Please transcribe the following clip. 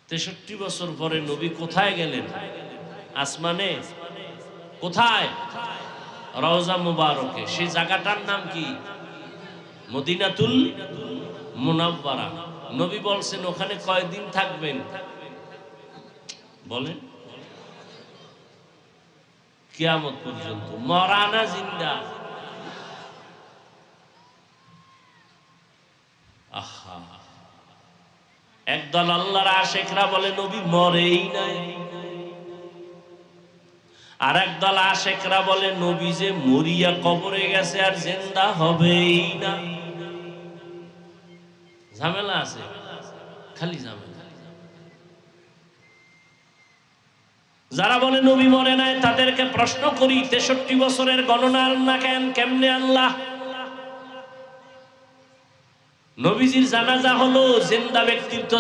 63 বছর পরে নবী কোথায় গেলেন? আসমানে। কোথায়? রওজা মুবারকে। সেই জায়গাটার নাম কি? মদিনাতুল মুনাওয়ারা। নবী বলছেন ওখানে কয়দিন থাকবেন? বলেন। কিয়ামত পর্যন্ত। মরা না জিন্দা? আহা, একদল আল্লাহর আশিকরা বলে নবী মরেই নাই, আর একদল আশিকরা বলে নবী যে মরিয়া কবরে গেছে আর জিন্দা হবেই না। ঝামেলা আছে, খালি ঝামেলা। যারা বলে নবী মরে নাই তাদেরকে প্রশ্ন করি, 63 বছরের গণনা আল্লাহ কেমনে আল্লাহ? নবীজির জানাজা হলো, জিন্দা ব্যক্তির তো